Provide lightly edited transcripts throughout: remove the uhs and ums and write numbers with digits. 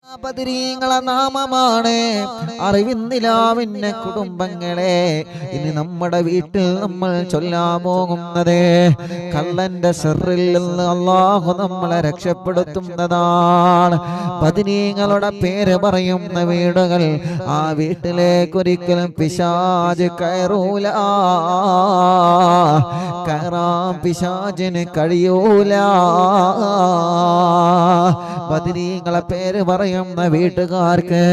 ബദരീങ്ങളെ നാമമാണ് അറിവിന്നിലാവിന്റെ കുടുംബങ്ങളെ. ഇനി നമ്മുടെ വീട്ടിൽ നമ്മൾ ചൊല്ലാൻ പോകുന്നത് കള്ളന്റെ ശർറിൽ നിന്ന് അല്ലാഹു നമ്മളെ രക്ഷപ്പെടുത്തുന്നതാണ്. ബദരീങ്ങളുടെ പേര് പറയുന്ന വീടുകൾ, ആ വീട്ടിലേക്കൊരിക്കലും പിശാച് കയറൂല, കയറാൻ പിശാചിന് കഴിയൂല. ബദരീങ്ങളെ പേര് പറയുന്ന വീട്ടുകാർക്ക്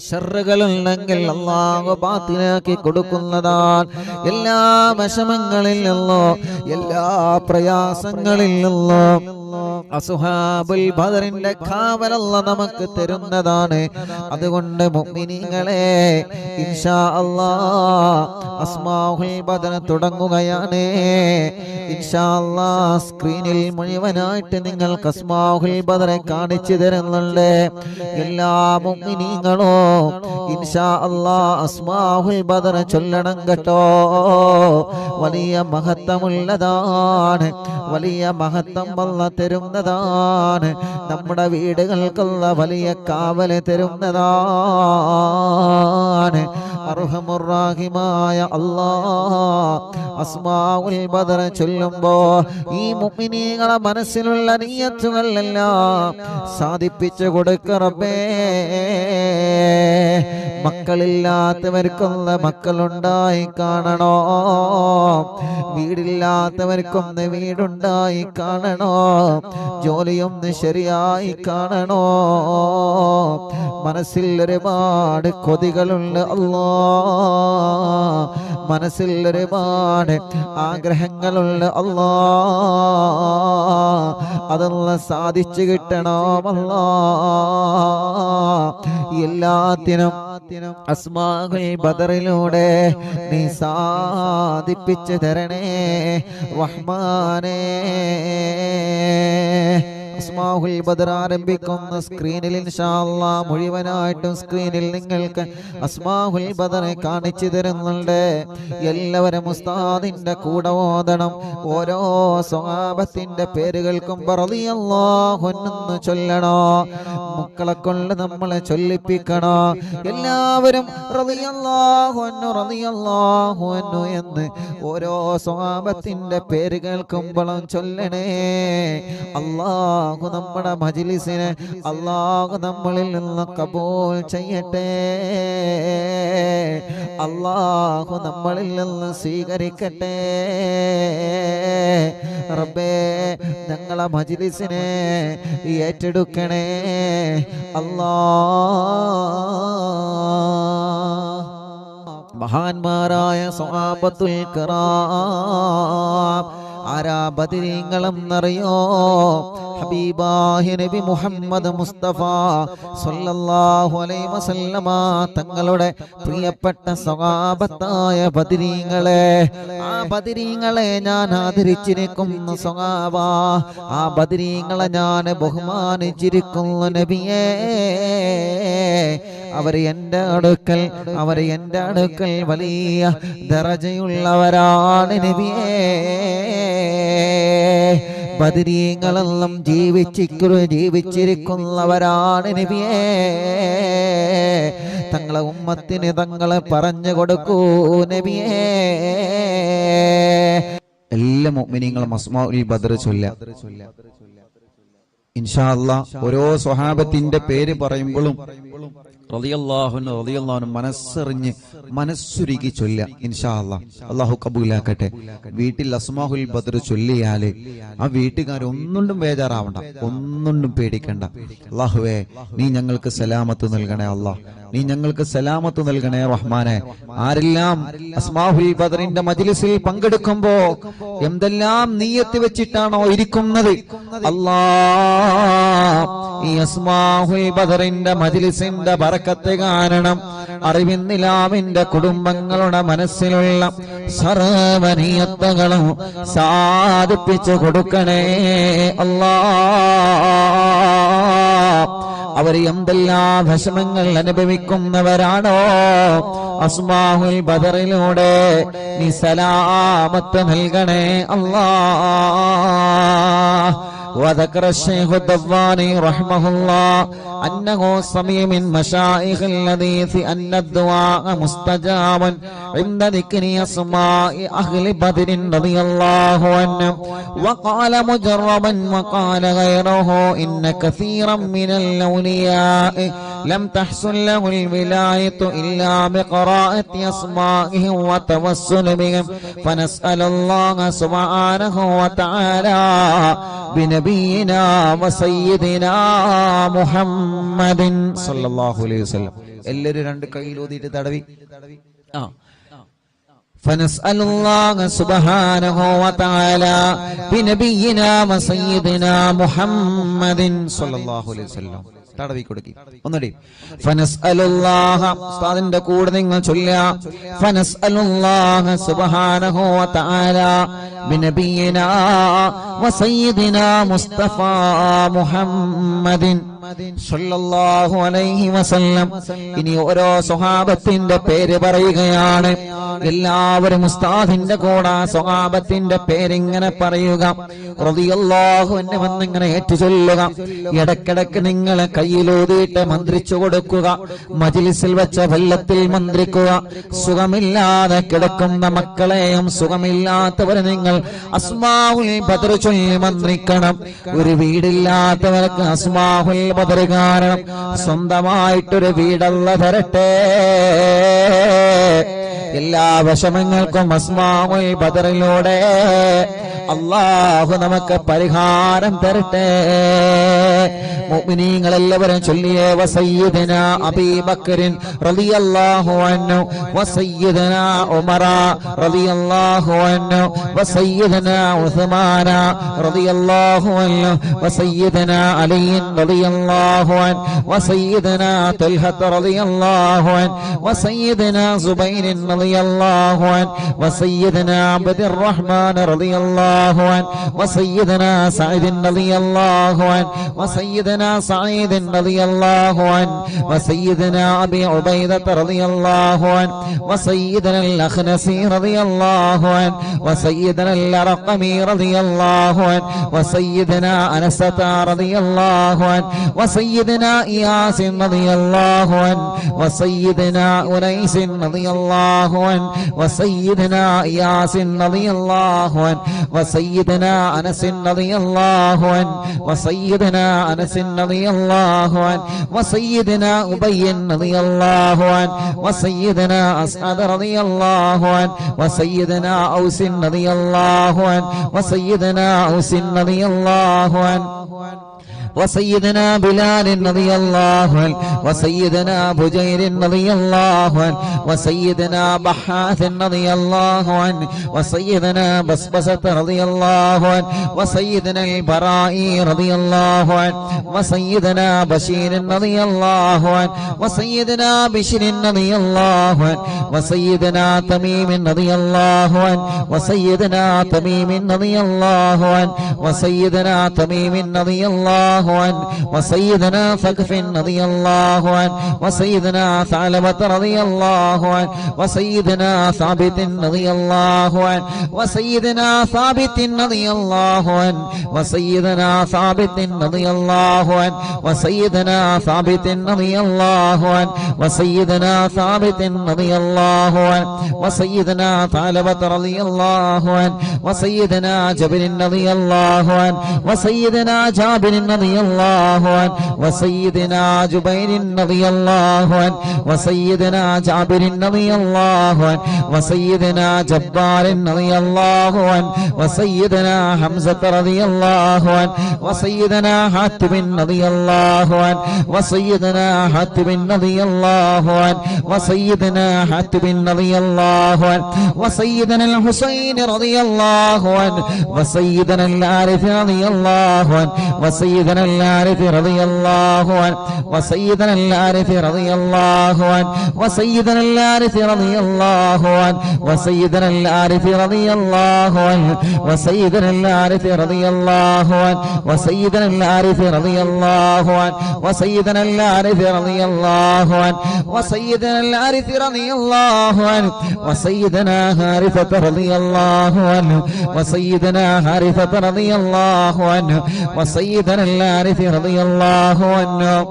ശർറുകളുണ്ടെങ്കിൽ അല്ലാഹു ബാത്തിലാക്കി കൊടുക്കുന്നതാണ്. എല്ലാ വിഷമങ്ങളിൽ നിന്നോ എല്ലാ പ്രയാസങ്ങളിൽ നിന്നോ അസ്ഹാബുൽ ബദറിന്റെ കാവൽ അല്ലാഹു നമുക്ക് തരുന്നതാണ്. അതുകൊണ്ട് മുഅ്മിനീങ്ങളെ ഇൻഷാ അല്ലാഹ് അസ്മാഉൽ ബദർ തുടങ്ങുകയാണ്. ഇൻഷാ അല്ലാഹ് സ്ക്രീനിൽ മുഴുവനായിട്ട് നിങ്ങൾക്ക് അസ്മാഉൽ ബദർ കാണിച്ചു തരുന്നുണ്ട്. എല്ലാ മുഅ്മിനീങ്ങളും ഇൻഷാ അല്ലാഹ് അസ്മാഉൽ ബദർ ചൊല്ലണം കേട്ടോ. വലിയ മഹത്വമുള്ളതാണ്, വലിയ മഹത്വം അല്ലാഹ് തരുന്നതാണ്. നമ്മുടെ വീടുകൾക്കുള്ള വലിയ കാവല് തരുന്നതാണ്. അർഹമുർ റഹീമായ അല്ലാഹ് അസ്മാഉൽ ബദർ ചൊല്ലുമ്പോ ഈ മുഅ്മിനീങ്ങളെ മനസ്സിലുള്ള നിയ്യത്തുകളെല്ലാം സാധിപ്പിച്ചു കൊടുക്ക റബ്ബേ. മക്കളില്ലാത്തവർക്കൊന്ന് മക്കളുണ്ടായി കാണണോ, വീടില്ലാത്തവർക്കൊന്ന് വീടുണ്ടായി കാണണോ, ജോലിയൊന്ന് ശരിയായി കാണണോ. മനസ്സിൽ ഒരുപാട് കൊതികളുണ്ട് അല്ലാ, മനസ്സിൽ ഒരുപാട് ആഗ്രഹങ്ങളുണ്ട് അല്ലാ. അതെല്ലാം സാധിച്ചു കിട്ടണമല്ലാ. എല്ലാത്തിനും അസ്മാഉൽ ബദറിലൂടെ നീ സാധിപ്പിച്ചു തരണേ റഹ്മാനേ. അസ്മാഉൽ ബദർ ആരംഭിക്കുന്ന സ്ക്രീനിൽ ഇൻഷാ അല്ലാഹ് മുഴുവനായിട്ടും സ്ക്രീനിൽ നിങ്ങൾക്ക് അസ്മാഉൽ ബദർ കാണിച്ചു തരുന്നുണ്ട്. എല്ലാവരും ഉസ്താദിന്റെ കൂടെ ഓതണം. ഓരോ സ്വഹാബത്തിന്റെ പേരുകൾക്കും റളിയല്ലാഹു അൻഹു ചൊല്ലണോ, മക്കളെ കൊണ്ട് നമ്മളെ ചൊല്ലിപ്പിക്കണോ. എല്ലാവരും റളിയല്ലാഹു അൻഹു റളിയല്ലാഹു അൻഹു എന്ന് ഓരോ സ്വഹാബത്തിന്റെ പേര് കേൾക്കുമ്പോഴും ചൊല്ലണേ. അല്ലാഹു നമ്മുടെ മജ്ലിസിനെ അല്ലാഹു നമ്മളിൽ നിന്ന് കബൂൽ ചെയ്യട്ടെ. അല്ലാഹു നമ്മളിൽ നിന്ന് സ്വീകരിക്കട്ടെ റബ്ബേ. ഞങ്ങളെ മജ്ലിസിനെ ഏറ്റെടുക്കണേ അല്ലാഹ്. മഹാന്മാരായ സ്വഹാബത്തുൽ കിറാം ആരാ ബദരീങ്ങളെന്നറിയോ? ഹബീബായ നബി മുഹമ്മദ് മുസ്തഫ സല്ലല്ലാഹു അലൈഹി വസല്ലമ തങ്ങളുടെ പ്രിയപ്പെട്ട സ്വഹാബത്തായ ബദരീങ്ങളെ, ആ ബദരീങ്ങളെ ഞാൻ ആദരിച്ചിരിക്കുന്നു സ്വഹാബ. ആ ബദരീങ്ങളെ ഞാൻ ബഹുമാനിച്ചിരിക്കുന്നു നബിയേ. അവർ എൻ്റെ അടുക്കൽ വലിയ ദറജയുള്ളവരാണ് നബിയേ. ബദരീങ്ങളെല്ലാം ജീവിച്ചിരിക്കുന്നവരാണ് നബിയേ. തങ്ങളെ ഉമ്മത്തിന് തങ്ങളെ പറഞ്ഞു കൊടുക്കൂ നബിയേ. എല്ലാ മുഅ്മിനീങ്ങളും അസ്മാഉൽ ബദർ ചൊല്ലുക ഇൻഷാ അല്ലാഹ്. ഓരോ സ്വഹാബത്തിന്റെ പേര് പറയുമ്പോഴും റളിയല്ലാഹു അൻഹു റളിയല്ലാഹു അൻഹു മനസ്സറിഞ്ഞ് മനസ്സുരുകി ചൊല്ലുക ഇൻഷാ അല്ലാഹ്. അല്ലാഹു കബൂലാക്കട്ടെ. വീട്ടിൽ അസ്മാഉൽ ബദർ ചൊല്ലിയാല് ആ വീട്ടുകാരൊന്നും ബേജാറാവണ്ട, ഒന്നും പേടിക്കണ്ട. അല്ലാഹുവേ നീ ഞങ്ങൾക്ക് സലാമത്ത് നൽകണേ അല്ലാഹ്, നീ ഞങ്ങൾക്ക് സലാമത്ത് നൽകണേ റഹ്മാനെ. ആരെല്ലാം അസ്മാഉൽ ബദറിന്റെ മജ്ലിസിൽ പങ്കെടുക്കുമ്പോ എന്തെല്ലാം നിയ്യത്ത് വെച്ചിട്ടാണോ ഇരിക്കുന്നത് അല്ലാഹ്, ഈ അസ്മാഉൽ ബദറിന്റെ മജ്ലിസിന്റെ ബറക്കത്ത് കാരണം അറിവിന്നിലാവിന്റെ കുടുംബങ്ങളുടെ മനസ്സിലുള്ള സർവ്വ നിയ്യത്തുകളും സാധിപ്പിച്ചു കൊടുക്കണേ അല്ലാഹ്. അവർ എന്തെല്ലാം വിഷമങ്ങൾ അനുഭവിക്കുന്നവരാണോ അസ്മാഉൽ ബദറിലൂടെ നീ സലാമത്ത് നൽകണേ അല്ലാഹ്. وذكر الشيخ الدواني رحمه الله أنه سمع من مشايخ الحديث أن الدعاء مستجاب عند ذكر أسماء أهل بدر رضي الله عنهم. وقال مجربا وقال غيره إن كثيرا من الأولياء لم تحصل له الولاية إلا بقراءة أسمائهم وتوسل بهم، فنسأل الله سبحانه وتعالى بنبينا وسيدنا محمد صلى الله عليه وسلم. എല്ലാവരും രണ്ട് കൈയിൽ ഊതിയിട്ട് തടവി. فنسأل الله سبحانه وتعالى بنبينا وسيدنا محمد صلى الله عليه وسلم. തടവി കൊടുക്കി ഒന്നുകൂടി. ഫനസ്അലുല്ലാഹ ഉസ്താദിന്റെ കൂടെ നിങ്ങൾ ചൊല്ലുക. ഫനസ്അലുല്ലാഹ സുബ്ഹാനഹു വ തആല ബിനബിയിനാ വസയ്യിദിനാ മുസ്തഫ മുഹമ്മദിൻ സല്ലല്ലാഹു അലൈഹി വസല്ലം. ഇനി ഓരോ സ്വഹാബത്തിന്റെ പേര് പറയുകയാണ്. എല്ലാവരും ഉസ്താദിന്റെ കൂടെ സ്വഹാബത്തിന്റെ പേരിങ്ങനെ പറയുക. റളിയല്ലാഹു അൻഹു വന്നിങ്ങനെ ഏറ്റു ചൊല്ലുക. ഇടക്കിടക്ക് നിങ്ങളെ കയ്യിലൂതിയിട്ട് മന്ത്രിച്ചു കൊടുക്കുക. മജ്ലിസിൽ വെച്ച വെള്ളത്തിൽ മന്ത്രിക്കുക. സുഖമില്ലാതെ കിടക്കുന്ന മക്കളെയും സുഖമില്ലാത്തവരെ നിങ്ങൾ അസ്മാഉൽ ബദർ ചൊല്ലി മന്ത്രിക്കണം. ഒരു വീടില്ലാത്തവർക്ക് അസ്മാഉൽ ബദർ കാരണം സ്വന്തമായിട്ടൊരു വീടല്ല തരട്ടെ. എല്ലാ വിഷമങ്ങൾക്കും അസ്മാഉൽ ബദറിലൂടെ അല്ലാഹു നമുക്ക് പരിഹാരം തരട്ടെ. മുഅ്മിനീങ്ങൾ എല്ലാവരും ചൊല്ലിയേ. വസയ്യിദനാ അബീ ബക്കറിൻ റളിയല്ലാഹു അൻഹു വസയ്യിദനാ ഉമറ റളിയല്ലാഹു അൻഹു വസയ്യിദനാ ഉസ്മാന റളിയല്ലാഹു അൻഹു വസയ്യിദനാ അലി റളിയല്ലാഹു അൻഹു വസയ്യിദനാ തൽഹ റളിയല്ലാഹു അൻഹു വസയ്യിദനാ സുബൈർ റളിയല്ലാഹു അൻഹു വസയ്യിദനാ അബ്ദുർ റഹ്മാൻ റളിയല്ലാഹു അൻഹു വസയ്യിദനാ സഈദ് റളിയല്ലാഹു അൻഹു വസയ്യിദനാ سعيد رضي الله عنه وسيدنا أبي عبيدة رضي الله عنه وسيدنا الأخنسي رضي الله عنه وسيدنا الأرقمي رضي الله عنه وسيدنا أنسة رضي الله عنه وسيدنا إياس رضي الله عنه وسيدنا أنيس رضي الله عنه وسيدنا إياس رضي الله عنه وسيدنا أنس رضي الله عنه وسيدنا أنس رضي الله عنه وسيدنا أبي رضي الله عنه وسيدنا أسعد رضي الله عنه وسيدنا أوس رضي الله عنه وسيدنا أوس رضي الله عنه وسيدنا بلال رضي الله عنه وسيدنا بجير رضي الله عنه وسيدنا بحاث رضي الله عنه وسيدنا بسبسة رضي الله عنه وسيدنا البرائي رضي الله عنه وسيدنا بشير رضي الله عنه وسيدنا بشر رضي الله عنه وسيدنا تميم رضي الله عنه وسيدنا تميم رضي الله عنه وسيدنا تميم رضي الله عنه وسيدنا ثقف رضي الله عنه وسيدنا ثعلبة رضي الله عنه وسيدنا ثابت رضي الله عنه وسيدنا ثابت رضي الله عنه وسيدنا ثابت رضي الله عنه وسيدنا ثابت رضي الله عنه وسيدنا ثابت رضي الله عنه وسيدنا ثعلبة رضي الله عنه وسيدنا جابر رضي الله عنه وسيدنا جابر رضي الله عنه وسيدنا جبير رضي الله عنه وسيدنا جابر رضي الله عنه وسيدنا جبار رضي الله عنه وسيدنا حمزة رضي الله عنه وسيدنا حاتم رضي الله عنه وسيدنا حاتم رضي الله عنه وسيدنا حاتم رضي الله عنه وسيدنا الحسين رضي الله عنه وسيدنا العارف رضي الله عنه وسيدنا وسيدنا الحارث رضي الله عنه وسيدنا الحارث رضي الله عنه وسيدنا الحارث رضي الله عنه وسيدنا الحارث رضي الله عنه وسيدنا الحارث رضي الله عنه وسيدنا الحارث رضي الله عنه وسيدنا الحارث رضي الله عنه وسيدنا الحارث رضي الله عنه وسيدنا حارثة رضي الله عنه وسيدنا حارثة رضي الله عنه وسيدنا الحارث رضي الله عنه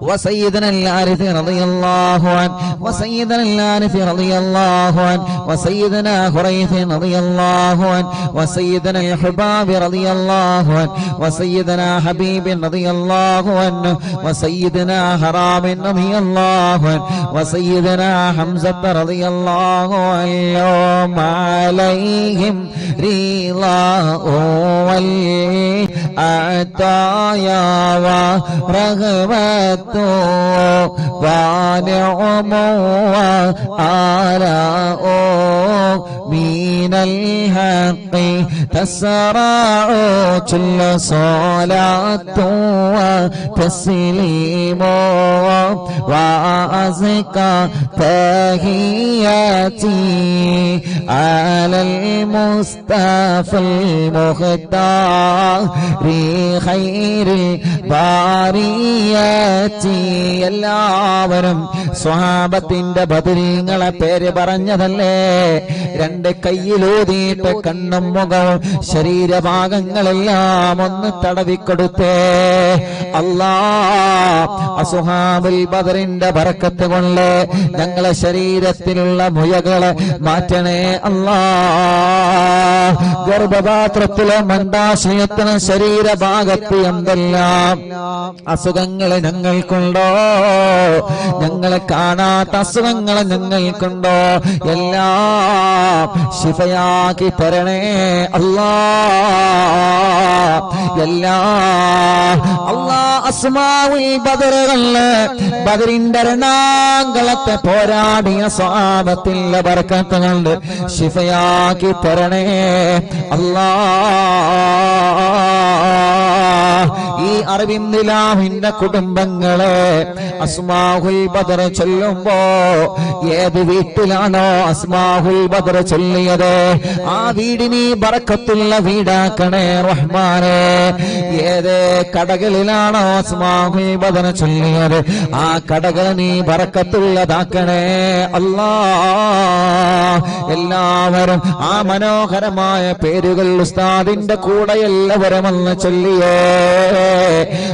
وسيدنا الحارث رضي الله عنه وسيدنا الحارث رضي الله عنه وسيدنا خريث رضي الله عنه وسيدنا الحباب رضي الله عنه وسيدنا حبيب رضي الله عنه وسيدنا حرام رضي الله عنه وسيدنا حمزة رضي الله عنهم عليهم رضاه والعطايا ورغبة ونعم وآلاء من الحق تسرع كل صلاة وتسليم وأزكى تحياتي على المصطفى المختار خير البريات. എല്ലാവരും സ്വഹാബത്തിന്റെ ബദരീങ്ങളെ പേര് പറഞ്ഞതല്ലേ? രണ്ട് കയ്യിലൂതിയിട്ട് കണ്ണും മുഖവും ശരീരഭാഗങ്ങളെല്ലാം ഒന്ന് തടവിക്കൊടുത്തേ. അല്ലാ, അസ്ഹാബുൽ ബദറിന്റെ ബറക്കത്ത് കൊണ്ട് ഞങ്ങളെ ശരീരത്തിലുള്ള മുഴകളെ മാറ്റണേ അല്ലാ. ഗർഭപാത്രത്തിലെ മന്ദാശയത്തിന് ശരീരഭാഗത്ത് എന്തെല്ലാം അസുഖങ്ങൾ ഞങ്ങൾക്കുണ്ടോ, ഞങ്ങളെ കാണാത്ത അസുഖങ്ങൾ ഞങ്ങൾക്കുണ്ടോ, എല്ലാം ശിഫയാക്കി തരണേ അല്ലാ. അല്ലാ, അസ്മാഉൽ ബദറുകളില് ബദറിന്റെ രണാങ്കളത്തെ പോരാടിയ സ്വഹാബത്തിന്റെ ബർക്കത്ത് കൊണ്ട് ശിഫയാക്കി തരണേ അല്ലാ. ഈ അറബിന്ദിലാഹിന്റെ കുടുംബങ്ങളെ അസ്മാഉൽ ബദർ ചൊല്ലുമ്പോ ഏത് വീട്ടിലാണോ അസ്മാഉൽ ബദർ ചൊല്ലിയത് ആ വീടിന് ബറക്കത്തുള്ള വീടാക്കണേ റഹ്മാനെ. ഏത് കടകളിലാണോ അസ്മാഉൽ ബദർ ചൊല്ലിയത് ആ കടകൾ നീ ബറക്കത്തുള്ളതാക്കണേ അല്ലാ. എല്ലാവരും ആ മനോഹരമായ പേരുകൾ ഉസ്താദിന്റെ കൂടെ എല്ലാവരും ഒന്ന് ചൊല്ലിയേ.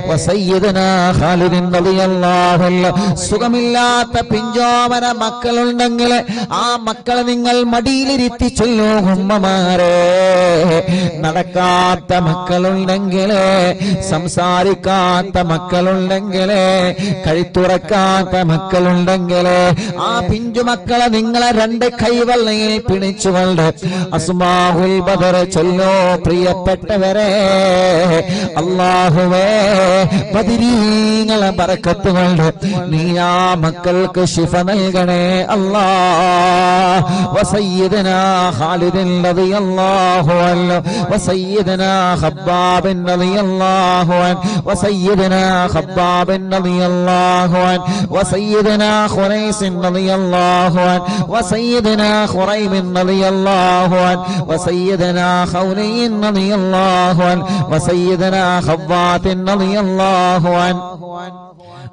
വസയ്യിദനാ ഖാലിദ് റളിയല്ലാഹു അൻഹു. സുഖമില്ലാത്ത പിഞ്ചോമന മക്കളുണ്ടെങ്കിൽ ആ മക്കളെ നിങ്ങൾ മടിയിലിരുത്തി ചൊല്ലൂ ഉമ്മമാരെ. നടക്കാത്ത മക്കളുണ്ടെങ്കിൽ, സംസാരിക്കാത്ത മക്കളുണ്ടെങ്കിൽ, കഴുത്തുറക്കാത്ത മക്കളുണ്ടെങ്കിൽ ആ പിഞ്ചുമക്കളെ നിങ്ങളെ രണ്ട് കൈവെള്ളയിൽ പിടിച്ചുകൊണ്ട് അസ്മാഉൽ ബദർ ചൊല്ലോ. പ്രിയപ്പെട്ടവരെ, അല്ലാഹുവേ ബദരീങ്ങളെ ബറക്കത്ത് കൊണ്ട് നീ ആ മക്കൾക്ക് ശിഫ നൽകണേ അല്ലാ. വസയ്യിദനാ ഖാലിദ് റളിയല്ലാഹു അൻഹു വസയ്യിദനാ ഖബ്ബാബ് റളിയല്ലാഹു അൻഹു വസയ്യിദനാ ഖബ്ബാബ് റളിയല്ലാഹു അൻഹു വസയ്യിദനാ ഖുറൈസ് റളിയല്ലാഹു അൻഹു വസയ്യിദനാ ഖുറൈബ് റളിയല്ലാഹു അൻഹു വസയ്യിദനാ ഖൗലി റളിയല്ലാഹു അൻഹു വസയ്യിദനാ ഖവ്വാത്ത് റളിയല്ലാഹു അൻഹു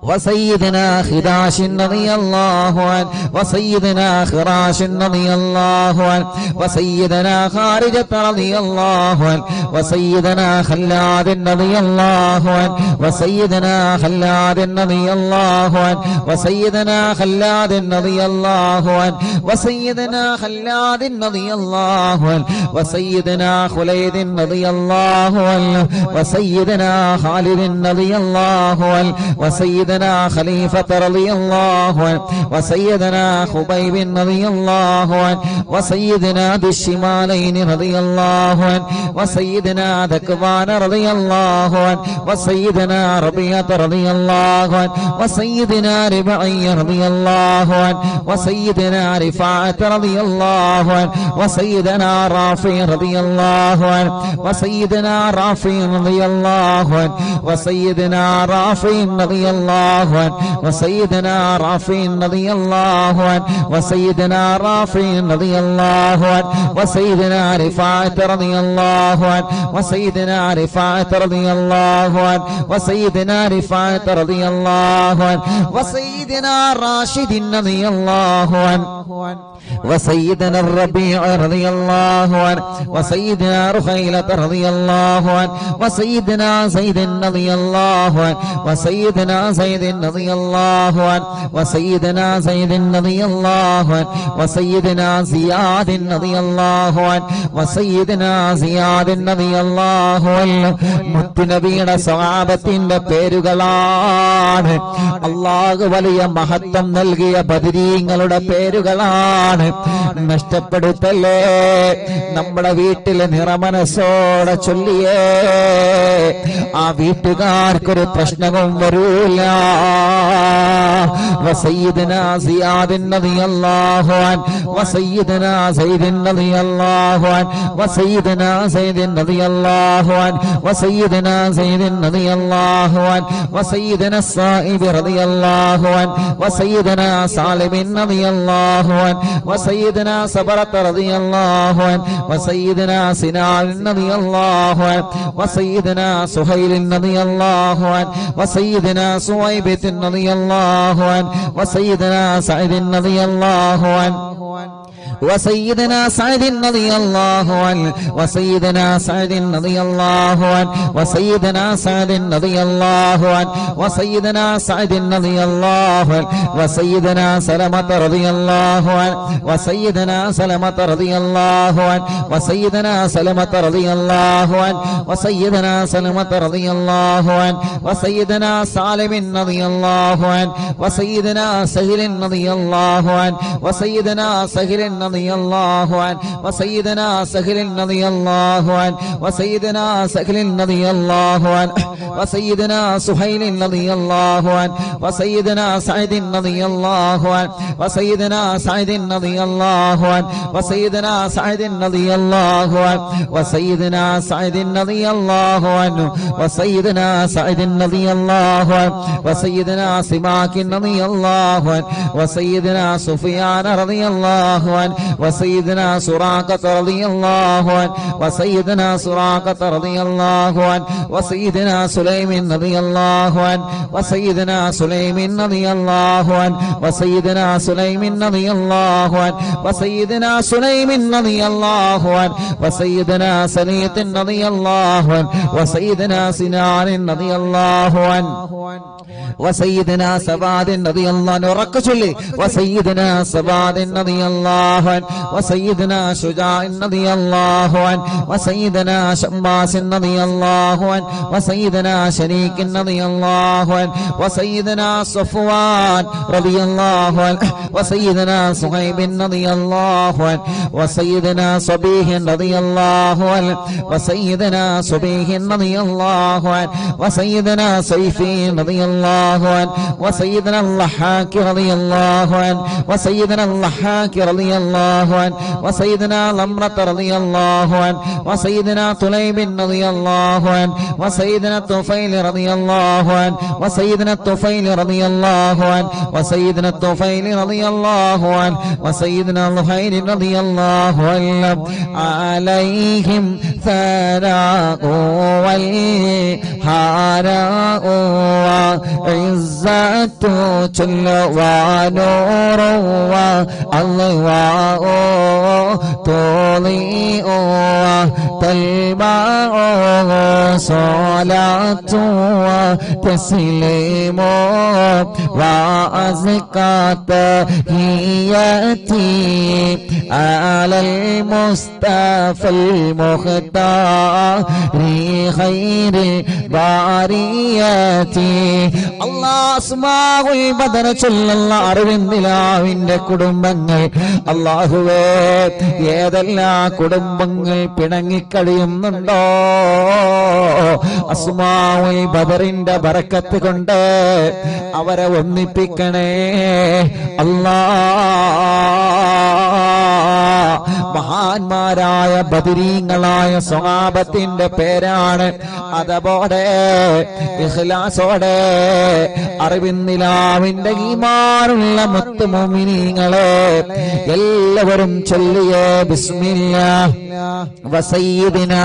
وسيدنا خداش رضي الله عنه وسيدنا خراش رضي الله عنه وسيدنا خارجة رضي الله عنه وسيدنا خلاد رضي الله عنه وسيدنا خلاد رضي الله عنه وسيدنا خلاد رضي الله عنه وسيدنا خلاد رضي الله عنه وسيدنا خليد رضي الله عنه وسيدنا خالد رضي الله عنه وسيدنا وسيدنا خليفة رضي الله عنه وسيدنا خبيب رضي الله عنه وسيدنا ذي الشمالين رضي الله عنه وسيدنا ذكوان رضي الله عنه وسيدنا ربيعة رضي الله عنه وسيدنا ربعي رضي الله عنه وسيدنا رفاعة رضي الله عنه وسيدنا رافع رضي الله عنه وسيدنا رافع رضي الله عنه وسيدنا رافع رضي الله عنه وسيدنا رافع رضي الله عنه وسيدنا رافع رضي الله عنه وسيدنا رفاعة رضي الله عنه وسيدنا رفاعة رضي الله عنه وسيدنا رفاعة رضي الله عنه وسيدنا راشد رضي الله عنه وسيدنا الربيع رضي الله عنه وسيدنا رخيلة رضي الله عنه وسيدنا زيد رضي الله عنه وسيدنا زيد رضي الله عنه وسيدنا زيد رضي الله عنه وسيدنا زياد رضي الله عنه وسيدنا زياد رضي الله عنه മുത്തുനബിയുടെ സ്വഹാബത്തിന്റെ പേരുകളാണ്. അല്ലാഹു വലിയ മഹത്വം നൽകിയ ബദരീങ്ങളുടെ പേരുകളാണ്. നഷ്ടപ്പെടുത്തല്ലേ. നമ്മുടെ വീട്ടിലെ നിറമനസ്സോടെ ചൊല്ലിയേ ആ വീട്ടുകാർക്കൊരു പ്രശ്നവും വരൂല. وسيدنا زياد رضي الله عنه وسيدنا زيد رضي الله عنه وسيدنا زيد رضي الله عنه وسيدنا زيد رضي الله عنه وسيدنا الصائب رضي الله عنه وسيدنا سالم رضي الله عنه وسيدنا صبرة رضي الله عنه وسيدنا سنان رضي الله عنه وسيدنا سهيل رضي الله عنه وسيدنا سويبة رضي الله عنه وسيدنا سعيد رضي الله عنه وسيدنا سعد رضي الله عنه وسيدنا سعد رضي الله عنه وسيدنا سعد رضي الله عنه وسيدنا سعد رضي الله عنه وسيدنا سلمة رضي الله عنه وسيدنا سلمة رضي الله عنه وسيدنا سلمة رضي الله عنه وسيدنا سلمة رضي الله عنه وسيدنا سالم رضي الله عنه وسيدنا سهل رضي الله عنه وسيدنا سهل رضي الله عنه وسيدنا سهل رضي الله عنه وسيدنا سهل رضي الله عنه وسيدنا سهيل رضي الله عنه وسيدنا سعيد رضي الله عنه وسيدنا سعيد رضي الله عنه وسيدنا سعيد رضي الله عنه وسيدنا سعيد رضي الله عنه وسيدنا سعيد رضي الله عنه وسيدنا سماك رضي الله عنه وسيدنا سفيان رضي الله عنه وسيدنا سراقة رضي الله عنه وسيدنا سراقة رضي الله عنه وسيدنا سليم رضي الله عنه وسيدنا سليم رضي الله عنه وسيدنا سليم رضي الله عنه وسيدنا سليم رضي الله عنه وسيدنا سليط رضي الله عنه وسيدنا سنان رضي الله عنه وسيدنا سباد رضي الله عنه وركشلي وسيدنا سباد رضي الله عنه وسيدنا شجاع رضي الله عنه وسيدنا شماس رضي الله عنه وسيدنا شريك رضي الله عنه وسيدنا صفوان رضي الله عنه وسيدنا صهيب رضي الله عنه وسيدنا صبيح رضي الله عنه وسيدنا صبيح رضي الله عنه وسيدنا سيفي رضي الله عنه وسيدنا اللحاك رضي الله عنه وسيدنا اللحاك رضي الله عنه وسيدنا لمرة رضي الله عنه وسيدنا طليب رضي الله عنه وسيدنا الطفيل رضي الله عنه وسيدنا الطفيل رضي الله عنه وسيدنا الطفيل رضي الله عنه وسيدنا الخير رضي الله عنه عليهم ثناء والحراء وعزة جل ونور والله تضيء تلمع صلاة وتسليم وأزكى تحياتي ആലൽ മുസ്തഫൽ മുഖ്താരി ഖൈറിൽ ബാരിയതി. അല്ലാഹ് അസ്മാഉൽ ബദർ ചൊല്ലുന്ന അറിവിന്ദിലാവിന്റെ കുടുംബങ്ങൾ അല്ലാഹുവേ, ഏതെല്ലാം കുടുംബങ്ങൾ പിണങ്ങിക്കഴിയുന്നുണ്ടോ അസ്മാഉൽ ബദറിന്റെ ബറക്കത്ത് കൊണ്ട് അവരെ ഒന്നിപ്പിക്കണേ അല്ലാഹ്. മഹാന്മാരായ ബദരീങ്ങളായ സ്വഹാബത്തിന്റെ പേരാണ്. അതോടെ ഇഖ്ലാസോടെ അറിവിന്നിലാവിന്റെ ഈമാനുള്ള മുത്ത് മുഅ്മിനീങ്ങളെ എല്ലാവരും ചൊല്ലിയേ ബിസ്മില്ലാഹ് വസയ്യിദിനാ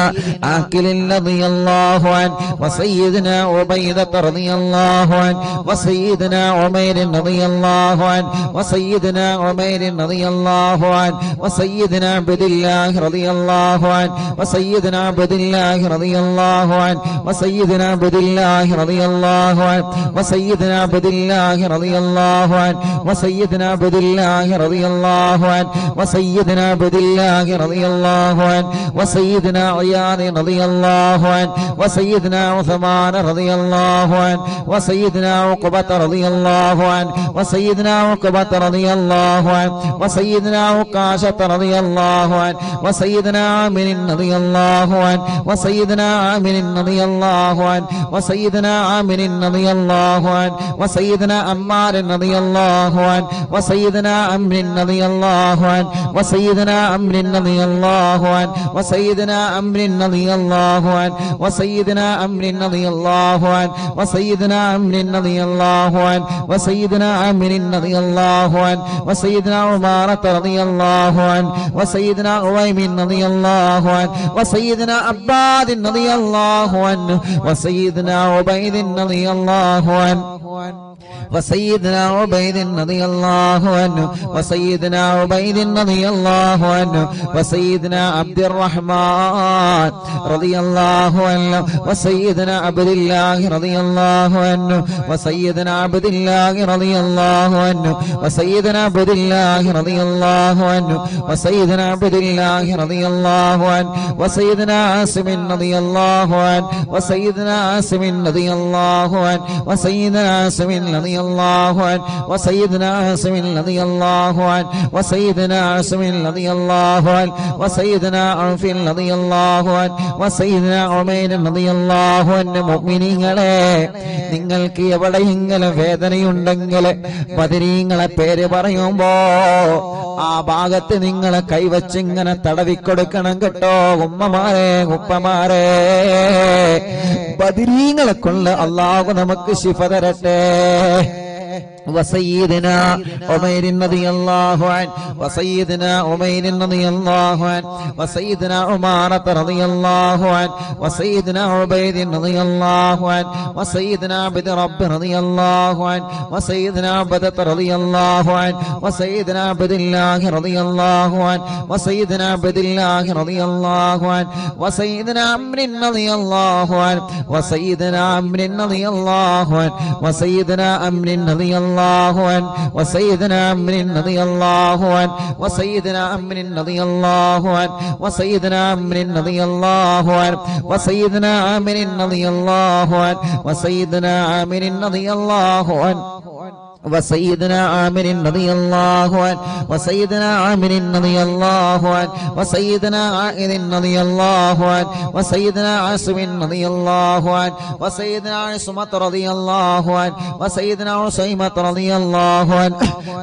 ആഖിലിൻ റളിയല്ലാഹു അൻഹു വസയ്യിദിനാ ഉബൈദ റളിയല്ലാഹു അൻഹു വസയ്യിദിനാ ഉമൈർ റളിയല്ലാഹു അൻഹു വസയ്യിദിനാ ഉമൈർ റളിയല്ലാഹു അൻഹു വസയ്യിദിനാ അബ്ദുല്ലാഹ് റളിയല്ലാഹു അൻഹു വസയ്യിദിനാ അബ്ദുല്ലാഹ് റളിയല്ലാഹു അൻഹു വസയ്യിദിനാ അബ്ദുല്ലാഹ് റളിയല്ലാഹു അൻഹു വസയ്യിദിനാ അബ്ദുല്ലാഹ് റളിയല്ലാഹു അൻഹു വസയ്യിദിനാ അബ്ദുല്ലാഹ് റളിയല്ലാഹു അൻഹു വസയ്യിദിനാ അബ്ദുല്ലാഹ് റളിയല്ലാഹു അൻഹു വസയ്യിദിനാ ഇയാദ് റളിയല്ലാഹു അൻഹു വസയ്യിദിനാ ഉസ്മാൻ റളിയല്ലാഹു അൻഹു വസയ്യിദിനാ ഉഖബത റളിയല്ലാഹു അൻഹു വസയ്യിദിനാ ഉഖബത റളിയല്ലാഹു അൻഹു വസയ്യിദിനാ ഉഖാശത റളിയല്ലാഹു അൻഹു വസയ്യിദിനാ ആമിർ റളിയല്ലാഹു അൻഹു വസയ്യിദിനാ ആമിർ റളിയല്ലാഹു അൻഹു വസയ്യിദിനാ ആമിർ റളിയല്ലാഹു അൻഹു വസയ്യിദിനാ അമ്മാർ റളിയല്ലാഹു അൻഹു വസയ്യിദിനാ അംർ റളിയല്ലാഹു അൻഹു വസയ്യിദിനാ അംർ റളിയല്ലാഹു അൻഹു വസയ്യിദിനാ അംർ റളിയല്ലാഹു അൻഹു വസയ്യിദിനാ അംർ റളിയല്ലാഹു അൻഹു വസയ്യിദിനാ അംർ റളിയല്ലാഹു അൻഹു വസയ്യിദിനാ അംർ റളിയല്ലാഹു അൻഹു വസയ്യിദിനാ ഉമാറത റളിയല്ലാഹു അൻഹു വസയ്യിദിനാ ഉവൈമിൻ റളിയല്ലാഹു അൻഹു വസയ്യിദിനാ അബ്ബാദ് റളിയല്ലാഹു അൻഹു വസയ്യിദിനാ ഉബൈദ് റളിയല്ലാഹു അൻഹു وسيدنا عبيد رضي الله عنه وسيدنا عبيد رضي الله عنه وسيدنا عبد الرحمن رضي الله عنه وسيدنا عبد الله رضي الله عنه وسيدنا عبد الله رضي الله عنه وسيدنا عبد الله رضي الله عنه وسيدنا عبد الله رضي الله عنه وسيدنا عاصم رضي الله عنه وسيدنا عاصم رضي الله عنه وسيدنا عاصم رضي الله عنه وسيدنا عاصم رضي الله عنه وسيدنا عاصم رضي الله عنه وسيدنا عوف رضي الله عنه وسيدنا عمير رضي الله عنه. മുഅ്മിനീങ്ങളെ, നിങ്ങൾക്ക് എവിടെയെങ്കിലും വേദനയുണ്ടെങ്കിൽ ബദരീങ്ങളെ പേര് പറയുമ്പോ ആ ഭാഗത്ത് നിങ്ങളെ കൈവച്ചിങ്ങനെ തടവിക്കൊടുക്കണം കേട്ടോ ഉമ്മമാരെ ഉപ്പമാരെ. ബദരീങ്ങളെ കൊണ്ട് അല്ലാഹു നമുക്ക് ശിഫ തരട്ടെ. وسيدنا عمير رضي الله عنه وسيدنا عمير رضي الله عنه وسيدنا عمارة رضي الله عنه وسيدنا عبيد رضي الله عنه وسيدنا عبد رب رضي الله عنه وسيدنا عبدة رضي الله عنه وسيدنا عبد الله رضي الله عنه وسيدنا عبد الله رضي الله عنه وسيدنا عمرو رضي الله عنه وسيدنا عمرو رضي الله عنه وسيدنا عمرو رضي الله عنه وسيدنا عمرو رضي الله عنه وسيدنا عمرو رضي الله عنه وسيدنا عمرو رضي الله عنه وسيدنا عامر رضي الله عنه وسيدنا عامر رضي الله عنه وسيدنا عامر رضي الله عنه وسيدنا عامر رضي الله عنه وسيدنا عائذ رضي الله عنه وسيدنا عاصم رضي الله عنه وسيدنا عصمة رضي الله عنه وسيدنا عصيمة رضي الله عنه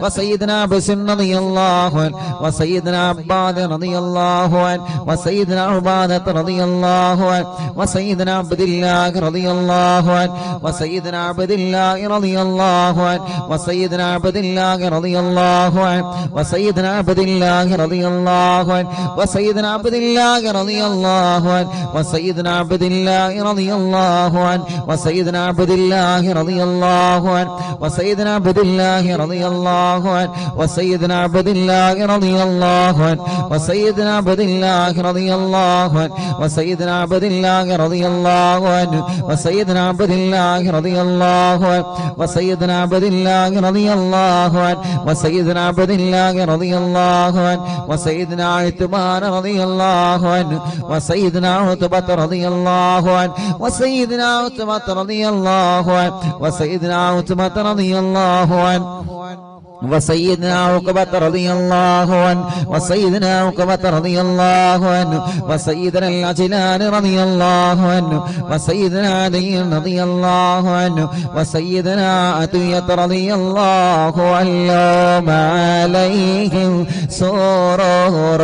وسيدنا بسم رضي الله عنه وسيدنا عباد رضي الله عنه وسيدنا عبادة رضي الله عنه وسيدنا عبد الله رضي الله عنه وسيدنا عبد الله رضي الله عنه وسيدنا عبد الله رضي الله عنه وسيدنا عبد الله رضي الله عنه وسيدنا عبد الله رضي الله عنه وسيدنا عبد الله رضي الله عنه وسيدنا عبد الله رضي الله عنه وسيدنا عبد الله رضي الله عنه وسيدنا عبد الله رضي الله عنه وسيدنا عبد الله رضي الله عنه وسيدنا عبد الله رضي الله عنه وسيدنا عبد الله رضي الله عنه وسيدنا عبد الله الله رضي الله عنه وسيدنا عبد الله رضي الله عنه وسيدنا عثمان رضي الله عنه وسيدنا عتبة رضي الله عنه وسيدنا عتبة رضي الله عنه وسيدنا عتبة رضي الله عنه وسيدنا عقبة رضي الله عنه وسيدنا عقبة رضي الله عنه وسيدنا العجلان رضي الله عنه وسيدنا علي رضي الله عنه وسيدنا عطية رضي الله عنه عليهم سرور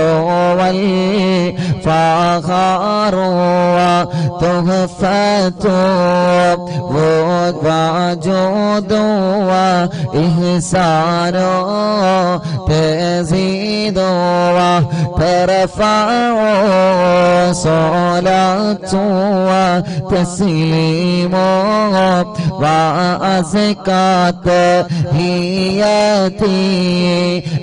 والفخر وتحفة وجود وإحسان تزيد وترفع صلاة وتسليم وأزكى تحياتي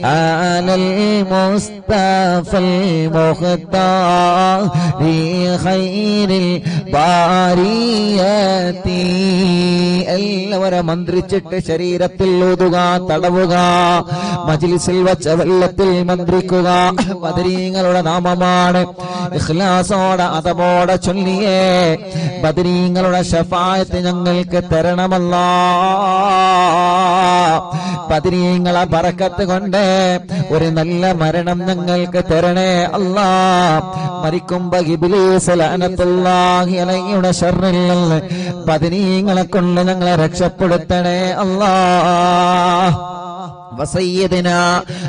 على المصطفى المختار خير الباريات എല്ലാവരും മന്ത്രിച്ചിട്ട് ശരീരത്തിൽ ഊതുക, തടവുക, മജ്ലിസിൽ വച്ച വെള്ളത്തിൽ മന്ത്രിക്കുക. ബദരീങ്ങളുടെ നാമമാണ്. ഇഖ്ലാസോടെ അതബോടെ ചൊല്ലിയേ ബദരീങ്ങളുടെ ശഫാഅത്ത് ഞങ്ങൾക്ക് തരണമല്ലാ. ബദരീങ്ങളെ ബറക്കത്ത് കൊണ്ട് ഒരു നല്ല മരണം ഞങ്ങൾക്ക് തരണേ അല്ലാ. മരിക്കുമ്പോ ഇബ്ലീസ് ലഅനത്തുല്ലാഹി അലൈഹിയുടെ ശർറിൽ നിന്ന് ബദരീങ്ങളെ കൊണ്ട് ഞങ്ങളെ രക്ഷപ്പെടുത്തണേ അല്ലാ. وسيدنا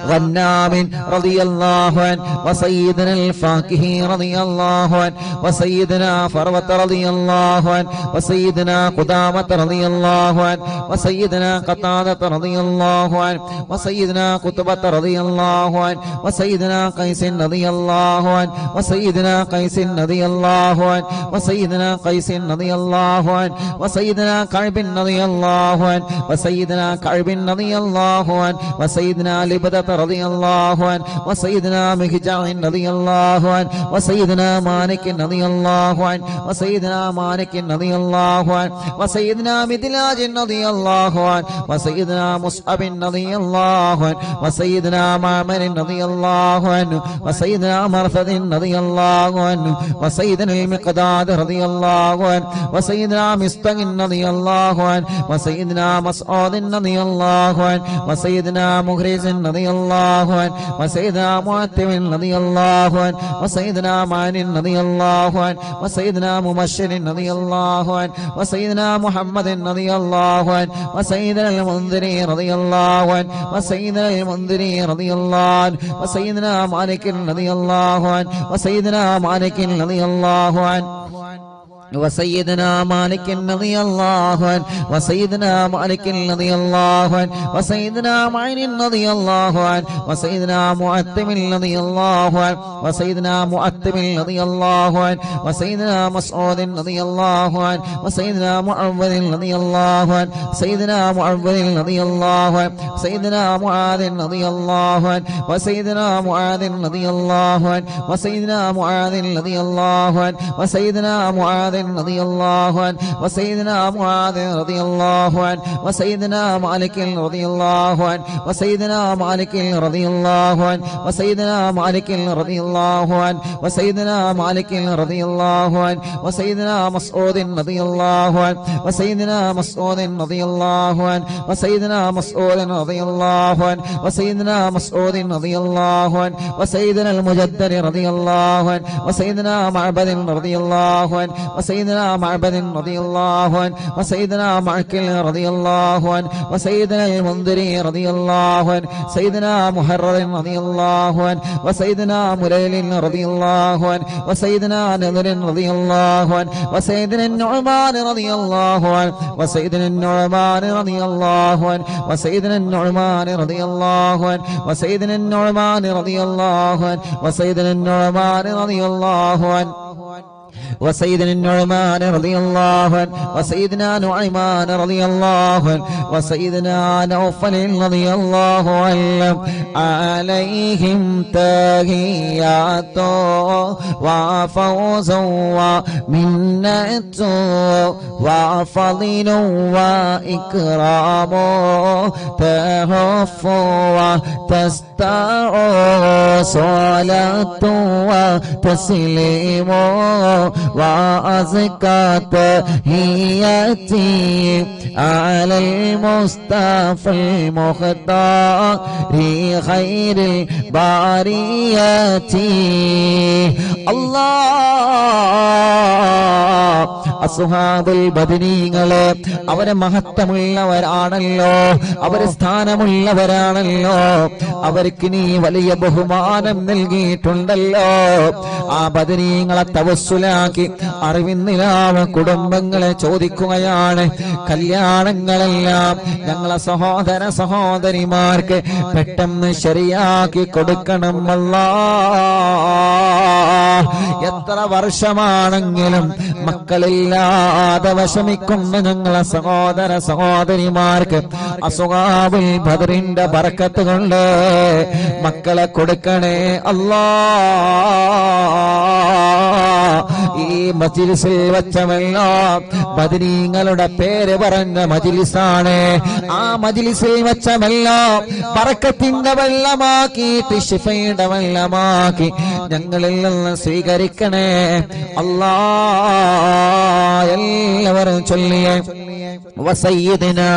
غنام رضي الله عنه وسيدنا الفاكهي رضي الله عنه وسيدنا فروة رضي الله عنه وسيدنا قدامة رضي الله عنه وسيدنا قتادة رضي الله عنه وسيدنا قطبة رضي الله عنه وسيدنا قيس رضي الله عنه وسيدنا قيس رضي الله عنه وسيدنا قيس رضي الله عنه وسيدنا كعب رضي الله عنه وسيدنا كعب رضي الله عنه وسيدنا لبدة رضي الله عنه وسيدنا مهجع رضي الله عنه وسيدنا مالك رضي الله عنه وسيدنا مالك رضي الله عنه وسيدنا مدلاج رضي الله عنه وسيدنا مصعب رضي الله عنه وسيدنا معمر رضي الله عنه وسيدنا مرثد رضي الله عنه وسيدنا المقداد رضي الله عنه وسيدنا مستق رضي الله عنه وسيدنا مسعود رضي الله عنه وسيدنا مخرج رضي الله عنه وسيدنا معتم رضي الله عنه وسيدنا معن رضي الله عنه وسيدنا مبشر رضي الله عنه وسيدنا محمد رضي الله عنه وسيدنا المنذري رضي الله عنه وسيدنا المنذري رضي الله عنه وسيدنا مالك رضي الله عنه وسيدنا مالك رضي الله عنه وسيدنا مالك رضي الله عنه وسيدنا مالك رضي الله عنه وسيدنا معين رضي الله عنه وسيدنا معتم رضي الله عنه وسيدنا معتم رضي الله عنه وسيدنا مسعود رضي الله عنه وسيدنا معوذ رضي الله عنه سيدنا معوذ رضي الله عنه سيدنا معاذ رضي الله عنه وسيدنا معاذ رضي الله عنه وسيدنا معاذ رضي الله عنه وسيدنا معاذ رضي الله عنه وسيدنا معاذ رضي الله عنه وسيدنا مالك رضي الله عنه وسيدنا مالك رضي الله عنه وسيدنا مالك رضي الله عنه وسيدنا مالك رضي الله عنه وسيدنا مسعود رضي الله عنه وسيدنا مسعود رضي الله عنه وسيدنا مسعود رضي الله عنه وسيدنا مسعود رضي الله عنه وسيدنا المجدد رضي الله عنه وسيدنا معبد رضي الله عنه وسيدنا معبد رضي الله عنه وسيدنا معكل رضي الله عنه وسيدنا المنذري رضي الله عنه سيدنا محرر رضي الله عنه وسيدنا مليل رضي الله عنه وسيدنا نذر رضي الله عنه وسيدنا النعمان رضي الله عنه وسيدنا النعمان رضي الله عنه وسيدنا النعمان رضي الله عنه وسيدنا النعمان رضي الله عنه وسيدنا النعمان رضي الله عنه وسيدنا النعمان رضي الله عنه وسيدنا نعيمان رضي الله عنه وسيدنا نوفل رضي الله عنه عليهم تحيات وفوز ومنة وفضل وإكرام تهف وتستع صلاة وتسليم وأزكى تحياتي على المصطفى المختار خير البريات الله അസ്ഹാബുൽ ബദരീങ്ങളെ അവരെ മഹത്വമുള്ളവരാണല്ലോ, അവരെ സ്ഥാനമുള്ളവരാണല്ലോ, അവർക്ക് നീ വലിയ ബഹുമാനം നൽകിയിട്ടുണ്ടല്ലോ. ആ ബദരീങ്ങളെ തവസ്സുലാക്കി അറിവിന്നിലാവ കുടുംബങ്ങളെ ചോദിക്കുകയാണ്, കല്യാണങ്ങളെല്ലാം ഞങ്ങളെ സഹോദര സഹോദരിമാർക്ക് പെട്ടെന്ന് ശരിയാക്കി കൊടുക്കണം അല്ലാഹ്. എത്ര വർഷമാണെങ്കിലും മക്കളില്ലാതെ വിഷമിക്കുന്ന ഞങ്ങളെ സഹോദര സഹോദരിമാർക്ക് അസ്ഹാബുൽ ബദറിന്റെ ബർക്കത്ത് കൊണ്ട് മക്കളെ കൊടുക്കണേ അല്ലാഹ്. ഈ മജ്ലിസിൽ വെച്ചമെല്ലാം ബദരീങ്ങളുടെ പേര് പറഞ്ഞ മജ്ലിസാണ്. ആ മജ്ലിസിൽ വെച്ചമെല്ലാം ബർക്കത്തിന്റെ വെള്ളമാക്കിയിട്ട് ശിഫയുടെ വെള്ളമാക്കി ഞങ്ങളിൽ നിന്ന് സ്വീകരിക്കണേ അല്ലാഹ്. എല്ലാവരും ചൊല്ലിയേ وسيدنا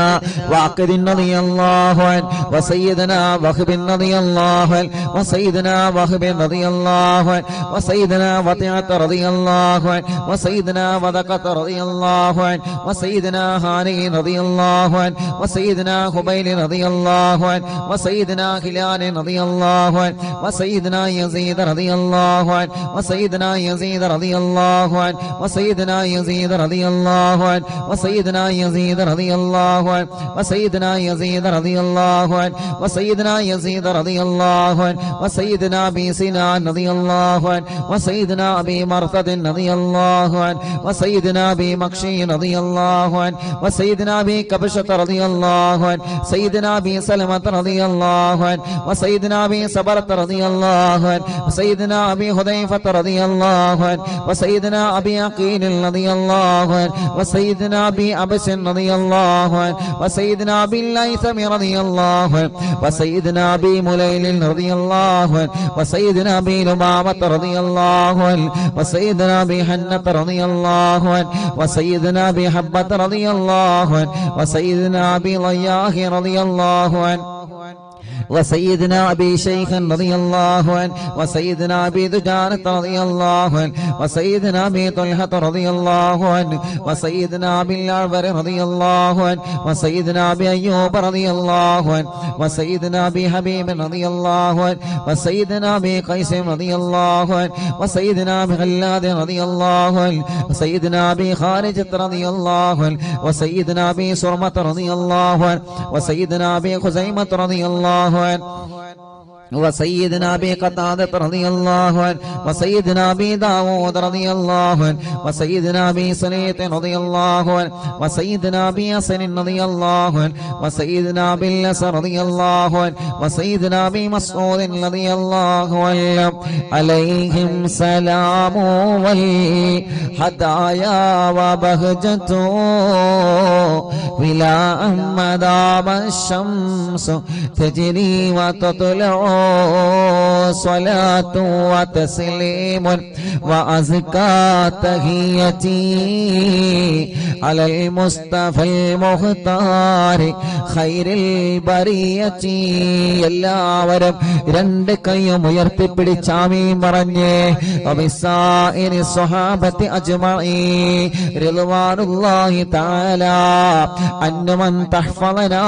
واقد رضي الله عنه وسيدنا وهب رضي الله عنه وسيدنا وهب رضي الله عنه وسيدنا وطيعة رضي الله عنه وسيدنا وذقة رضي الله عنه وسيدنا هاني رضي الله عنه وسيدنا خبيل رضي الله عنه وسيدنا هلال رضي الله عنه وسيدنا يزيد رضي الله عنه وسيدنا يزيد رضي الله عنه وسيدنا يزيد رضي الله عنه وسيدنا يزيد رضي الله عنه وسيدنا يزيد رضي الله عنه وسيدنا يزيد رضي الله عنه وسيدنا ابي سنان رضي الله عنه وسيدنا ابي مرثد رضي الله عنه وسيدنا ابي مكشي رضي الله عنه وسيدنا ابي كبشة رضي الله عنه سيدنا ابي سلمة رضي الله عنه وسيدنا ابي صبرة رضي الله عنه وسيدنا ابي حذيفة رضي الله عنه وسيدنا ابي عقيل رضي الله عنه وسيدنا ابي عبس رضي الله عنه وسيدنا ابي الليثم رضي الله عنه وسيدنا ابي مليل رضي الله عنه وسيدنا ابي لمامة رضي الله عنه وسيدنا ابي حنة رضي الله عنه وسيدنا ابي حبة رضي الله عنه وسيدنا ابي ضياح رضي الله عنه وسيدنا ابي شيخ رضي الله عنه وسيدنا ابي دجانة رضي الله عنه وسيدنا ابي طلحة رضي الله عنه وسيدنا ابي الأعور رضي الله عنه وسيدنا ابي ايوب رضي الله عنه وسيدنا ابي حبيب رضي الله عنه وسيدنا ابي قيس رضي الله عنه وسيدنا ابي غلاد رضي الله عنه وسيدنا ابي خارجة رضي الله عنه وسيدنا ابي سرمة رضي الله عنه وسيدنا ابي خزيمة رضي الله عنه وسيدنا ابي قتادة رضي الله عنه وسيدنا ابي داود رضي الله عنه وسيدنا ابي سليط رضي الله عنه وسيدنا ابي حسن رضي الله عنه وسيدنا ابي اللس رضي الله عنه وسيدنا ابي مسعود رضي الله عنه عليهم سلام والهدايا وبهجة ولا مدام الشمس تجري وتطلع صلاة وتسليم وأزكى تحيتي على المصطفى المختار خير البرية. എല്ലാവരും രണ്ട് കൈയും ഉയർത്തിപ്പിടിച്ച് ആമീൻ പറഞ്ഞേ. വബിസായിരി സ്വഹാബത്തി അജ്മഈൻ റിദ്വാനുല്ലാഹി തആല അന്നമൻ തഹ്ഫളനാ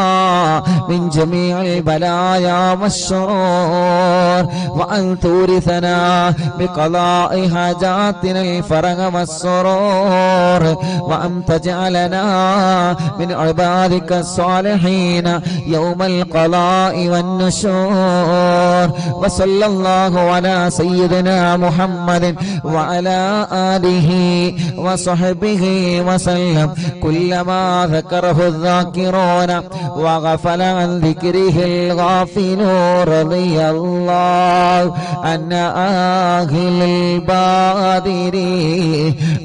മിൻ ജമീഇൽ ബലായാ വശ്ശുറൂർ والسرور وأن تورثنا بقضاء حاجاتنا الفرج والسرور وأن تجعلنا من عبادك الصالحين يوم القضاء والنشور. وصلى الله على سيدنا محمد وعلى آله وصحبه وسلم. كلما ذكره الذاكرون وغفل عن ذكره الغافلون. رضي الله عن أهل البادر،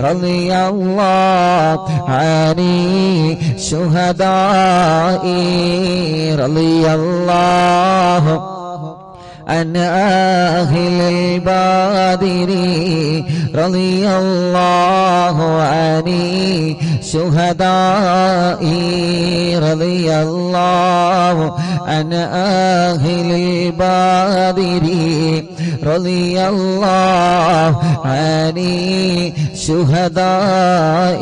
رضي الله عن الشهداء، رضي الله عن أهل البادر، رضي الله عن الشهداء، رضي الله عن أهل البادر، رضي الله عن الشهداء.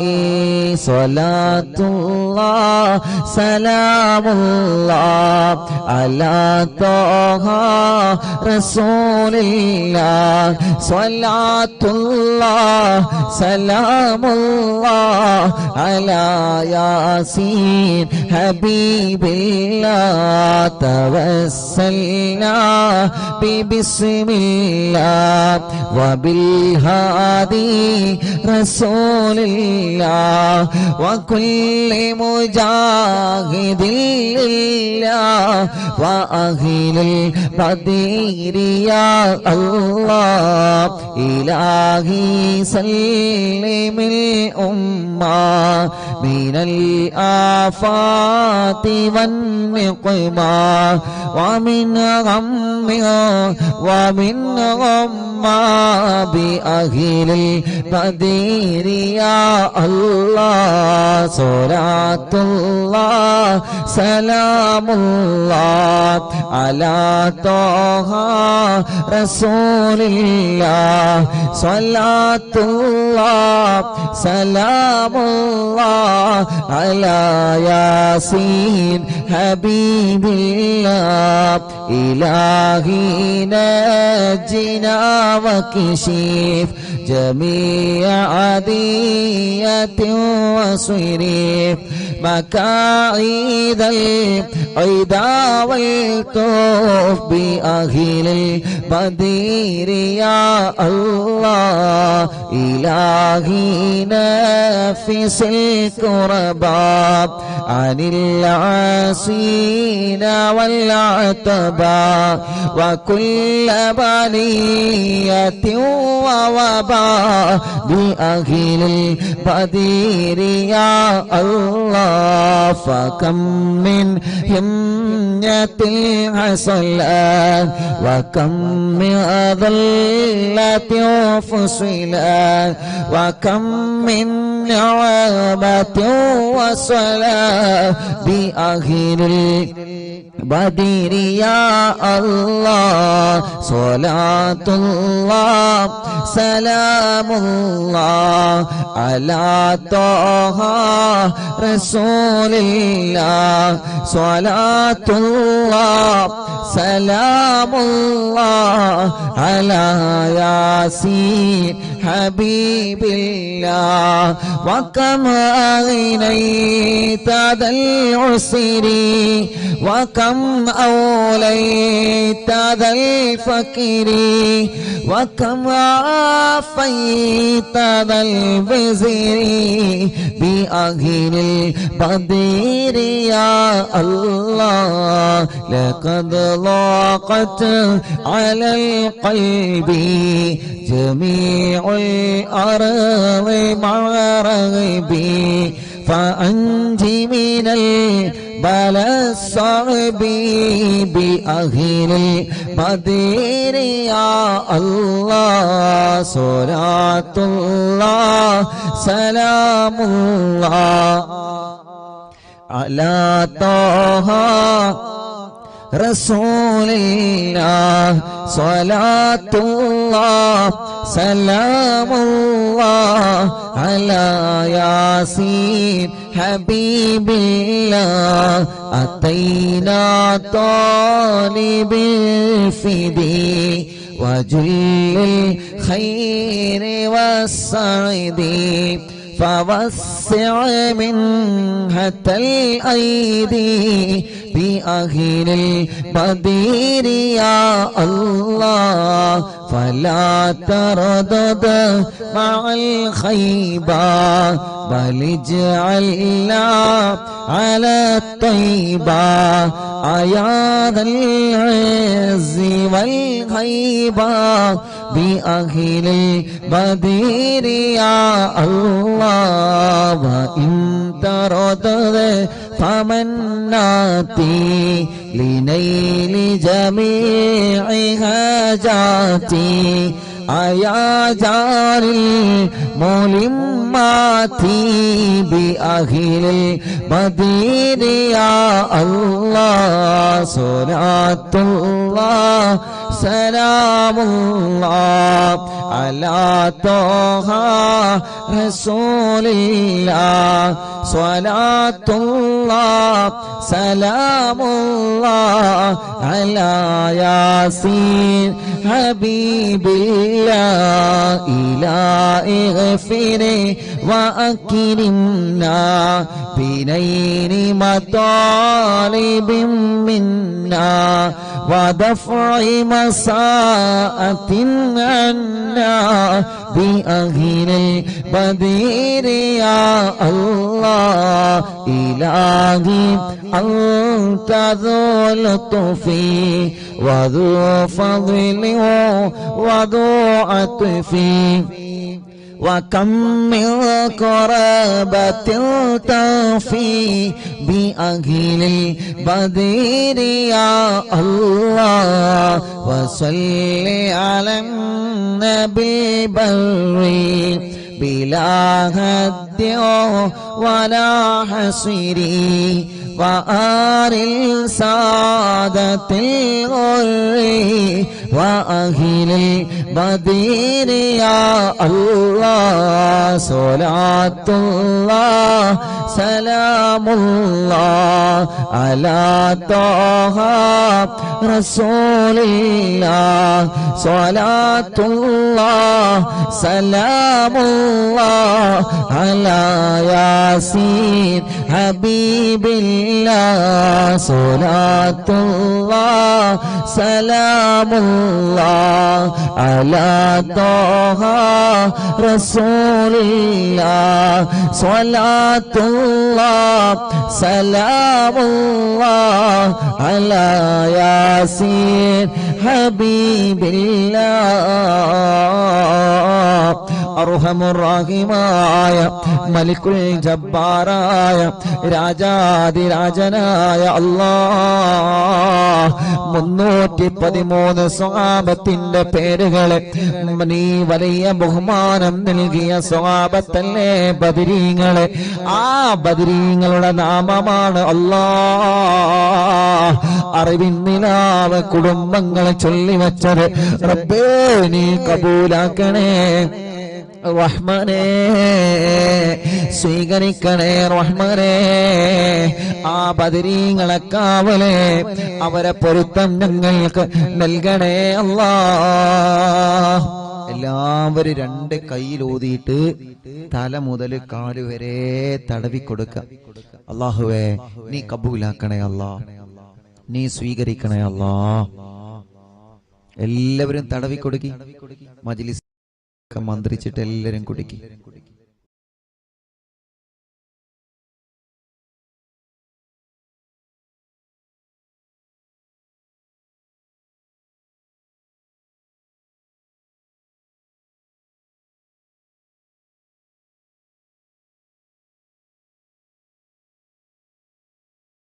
صلاة الله سلام الله على طه رسول الله. صلاة الله سلام الله على ياسين حبيب الله. توسلنا ببسم الله وبالهادي رسول الله وكل مجاهد لله وأهل البدير يا الله. إلهي سلم الأمة من الآفات والنقمة ومن غم ومن غمّة بأهل البدير يا الله. صلاة الله سلام الله على طه رسول الله. صلاة الله سلام الله على ياسين حبيب الله. إلهي نجنا وكشف جميع عدية وصرف مكائد العدا والطوف بأهل البدير يا الله. إلهي نفس الكرباب عن العاصين والعتبى وكل بلية ووباء بأهل البدير يا الله. فكم من همة حصلت وكم من ذلة فصلت وكم من نعمة وصلاة بأهل البدير يا الله. صلاة الله سلام الله على طه رسول الله. صلاة الله سلام الله على ياسين حبيب الله. وكم أغنيت ذا العسر وكم أوليت ذا الفقر وكم عافيت ذا الوزر بأهل البدير يا الله. لقد ضاقت على القلب جميع الأرض مع رغبي فأنجي من البلاء الصعب بأهل البدير يا الله. صلاة الله سلام الله على طه റസൂലില്ലാഹ് സ്വലാത്തുല്ലാഹ് സലാമുല്ലാഹ് അലാ യാസീൻ ഹബീബില്ലാഹ് അതൈനാ താലിബിൽ ഫിദി വജുല്ലിൽ ഖൈരി വസ്സഅദി فوسع منحة الأيدي بأهل البدير يا الله فلا تردد مع الخيبة بل اجعلنا على الطيبة يا ذا العز والهيبة بأهل البدير يا الله وإن تردد فمناتي لنيل جميع حاجاتي يا جار الملمات بأهل البدير يا الله صلاة الله سلام الله على طه رسول الله صلاة الله سلام الله على ياسين حبيب الله إلهي اغفر وأكرمنا بنيل مطالب منا ودفع مساءة عنا بأهل البدير يا الله إلهي أنت ذو لطف وذو فضل وذو عطف وكم من قرابة تفي بأهل البدير يا الله وصل على النبي بري بلا هد ولا حصر وآل السادة الغر وأهل البدير يا الله صلاة الله سلام الله على طه رسول الله صلاة الله سلام الله على ياسين حبيب الله صلاة الله سلام الله على طه رسول الله صلاة الله سلام الله على ياسين حبيب الله അർഹമുർറഹീമായ മലിക്കുൽ ജബ്ബാറായ രാജാതിരാജനായ അല്ലാഹ് 313 സ്വഹാബത്തിന്റെ പേരുകളെ നീ വലിയ ബഹുമാനം നൽകിയ സ്വഹാബത്തല്ലേ ബദരീങ്ങളെ. ആ ബദരീങ്ങളുടെ നാമമാണ് അല്ലാഹ് അറിവിൻ നിലാവ് കുടുംബങ്ങളെ ചൊല്ലിവച്ചത്. റബ്ബേ നീ കബൂലാക്കണേ റഹ്മാനേ, സ്വീകരിക്കണേ റഹ്മാനേ. ആ ബദരീങ്ങളെ കാവലേ, അവരെ പൊരുത്തം ഞങ്ങൾക്ക് നൽകണേ അല്ലാഹ്. എല്ലാവരും 2 കൈയിലൂതിയിട്ട് തല മുതൽ കാല് വരെ തടവി കൊടുക്ക. അല്ലാഹുവേ നീ കബൂലാക്കണേ അല്ലാഹ്, നീ സ്വീകരിക്കണേ അല്ലാഹ്. എല്ലാവരും തടവി കൊടുക്കി. മജ്ലിസ് മന്ത്രിച്ചിട്ട് എല്ലാവരും കുടിക്കി.